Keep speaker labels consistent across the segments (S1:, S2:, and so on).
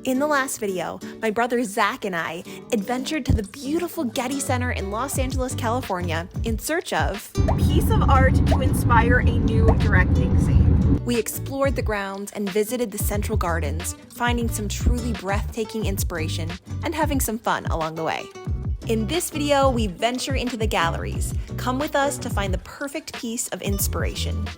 S1: In the last video, my brother Zach and I adventured to the beautiful Getty Center in Los Angeles, California in search of a piece of art to inspire a new directing scene. We explored the grounds and visited the central gardens, finding some truly breathtaking inspiration and having some fun along the way. In this video, we venture into the galleries. Come with us to find the perfect piece of inspiration.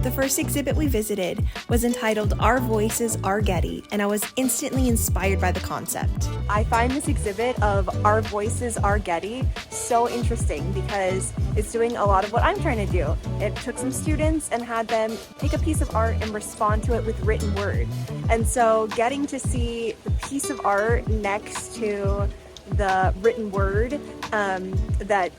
S1: The first exhibit we visited was entitled Our Voices, Our Getty, and I was instantly inspired by the concept. I find this exhibit of Our Voices, Our Getty so interesting because it's doing a lot of what I'm trying to do. It took some students and had them take a piece of art and respond to it with written word. And so getting to see the piece of art next to the written word that,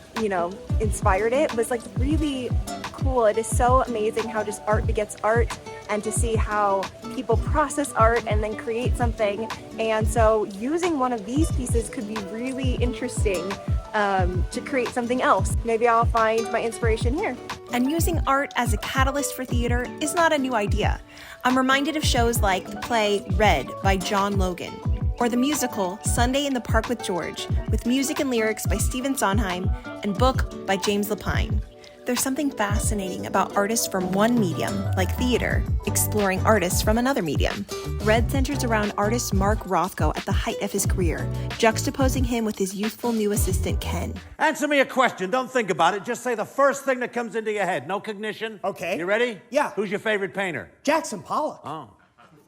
S1: inspired it was like really cool. It is so amazing how just art begets art, and to see how people process art and then create something. And so using one of these pieces could be really interesting to create something else. Maybe I'll find my inspiration here. And using art as a catalyst for theater is not a new idea. I'm reminded of shows like the play Red by John Logan, or the musical Sunday in the Park with George, with music and lyrics by Stephen Sondheim and book by James Lapine. There's something fascinating about artists from one medium, like theater, exploring artists from another medium. Red centers around artist Mark Rothko at the height of his career, juxtaposing him with his youthful new assistant Ken.
S2: Answer me a question. Don't think about it. Just say the first thing that comes into your head. No cognition.
S3: Okay.
S2: You ready?
S3: Yeah.
S2: Who's your favorite painter?
S3: Jackson Pollock.
S2: Oh.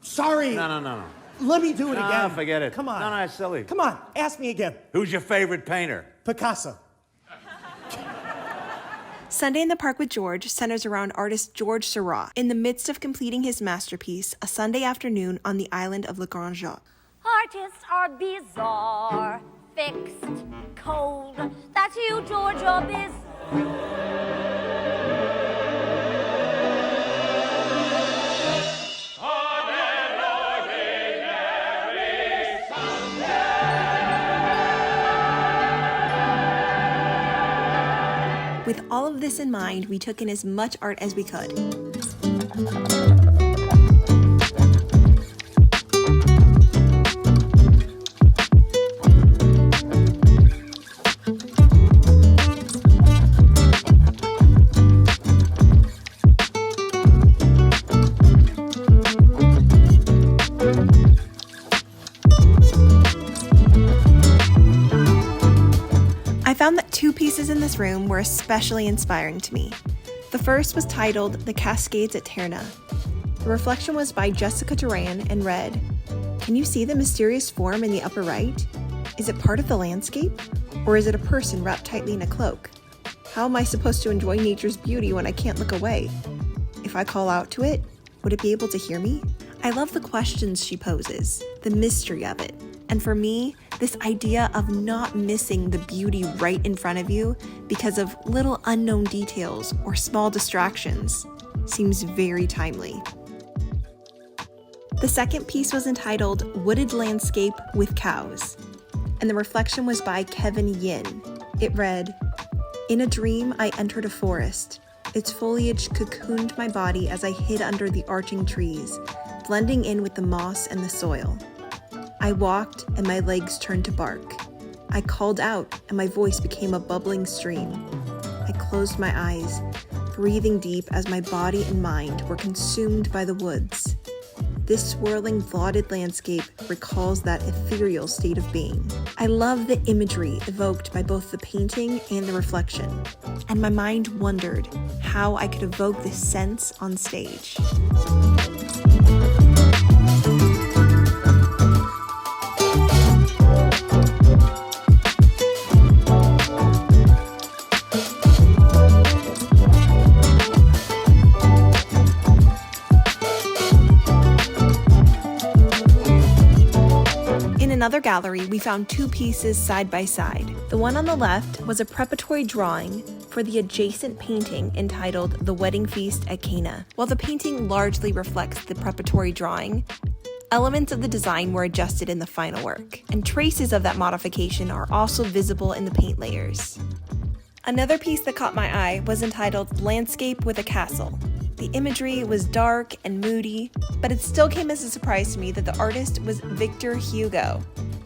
S3: Sorry.
S2: No.
S3: Let me do it again.
S2: Forget it.
S3: Come on.
S2: No, it's silly.
S3: Come on, ask me again.
S2: Who's your favorite painter?
S3: Picasso.
S1: Sunday in the Park with George centers around artist George Seurat in the midst of completing his masterpiece, A Sunday Afternoon on the Island of Le Grand Jatte.
S4: Artists are bizarre, fixed, cold. That's you, George, you're biz.
S1: With all of this in mind, we took in as much art as we could. I found that two pieces in this room were especially inspiring to me. The first was titled The Cascades at Terna. The reflection was by Jessica Duran and read, "Can you see the mysterious form in the upper right? Is it part of the landscape? Or is it a person wrapped tightly in a cloak? How am I supposed to enjoy nature's beauty when I can't look away? If I call out to it, would it be able to hear me?" I love the questions she poses, the mystery of it. And for me, this idea of not missing the beauty right in front of you because of little unknown details or small distractions seems very timely. The second piece was entitled Wooded Landscape with Cows, and the reflection was by Kevin Yin. It read, "In a dream, I entered a forest. Its foliage cocooned my body as I hid under the arching trees, blending in with the moss and the soil. I walked and my legs turned to bark. I called out and my voice became a bubbling stream. I closed my eyes, breathing deep as my body and mind were consumed by the woods. This swirling, vaulted landscape recalls that ethereal state of being." I love the imagery evoked by both the painting and the reflection, and my mind wondered how I could evoke this sense on stage. In another gallery, we found two pieces side by side. The one on the left was a preparatory drawing for the adjacent painting entitled The Wedding Feast at Cana. While the painting largely reflects the preparatory drawing, elements of the design were adjusted in the final work, and traces of that modification are also visible in the paint layers. Another piece that caught my eye was entitled Landscape with a Castle. The imagery was dark and moody, but it still came as a surprise to me that the artist was Victor Hugo.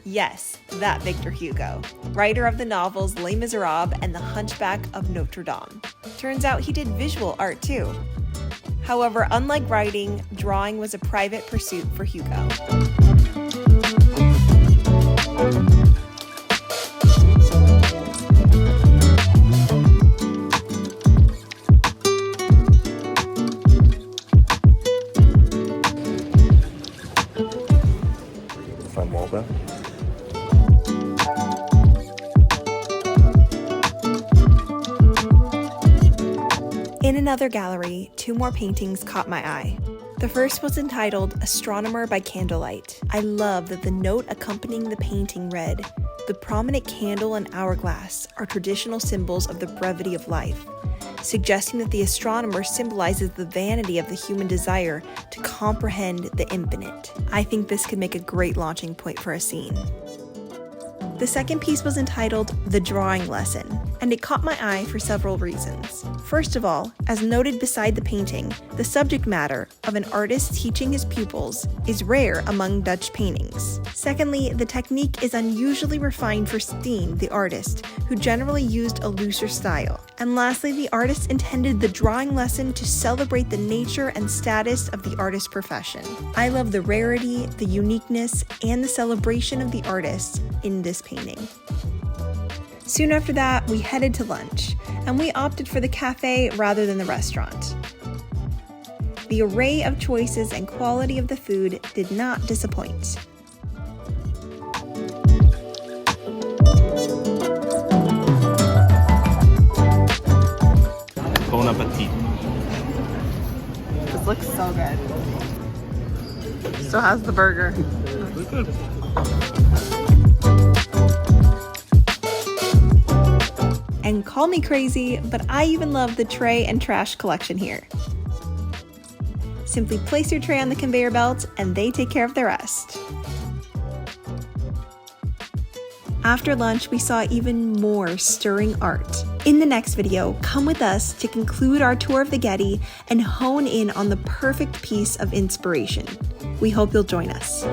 S1: Yes, that Victor Hugo, writer of the novels Les Miserables and The Hunchback of Notre Dame. Turns out he did visual art too. However, unlike writing, drawing was a private pursuit for Hugo.
S5: Front wall back.
S1: In another gallery, 2 more paintings caught my eye. The first was entitled Astronomer by Candlelight. I love that the note accompanying the painting read, "The prominent candle and hourglass are traditional symbols of the brevity of life," suggesting that the astronomer symbolizes the vanity of the human desire to comprehend the infinite. I think this could make a great launching point for a scene. The second piece was entitled The Drawing Lesson, and it caught my eye for several reasons. First of all, as noted beside the painting, the subject matter of an artist teaching his pupils is rare among Dutch paintings. Secondly, the technique is unusually refined for Steen, the artist, who generally used a looser style. And lastly, the artist intended the drawing lesson to celebrate the nature and status of the artist's profession. I love the rarity, the uniqueness, and the celebration of the artist in this painting. Soon after that, we headed to lunch, and we opted for the cafe rather than the restaurant. The array of choices and quality of the food did not disappoint.
S5: Bon appetit.
S6: This looks so good. So how's the burger?
S5: It's good.
S1: And call me crazy, but I even love the tray and trash collection here. Simply place your tray on the conveyor belt and they take care of the rest. After lunch, we saw even more stirring art. In the next video, come with us to conclude our tour of the Getty and hone in on the perfect piece of inspiration. We hope you'll join us.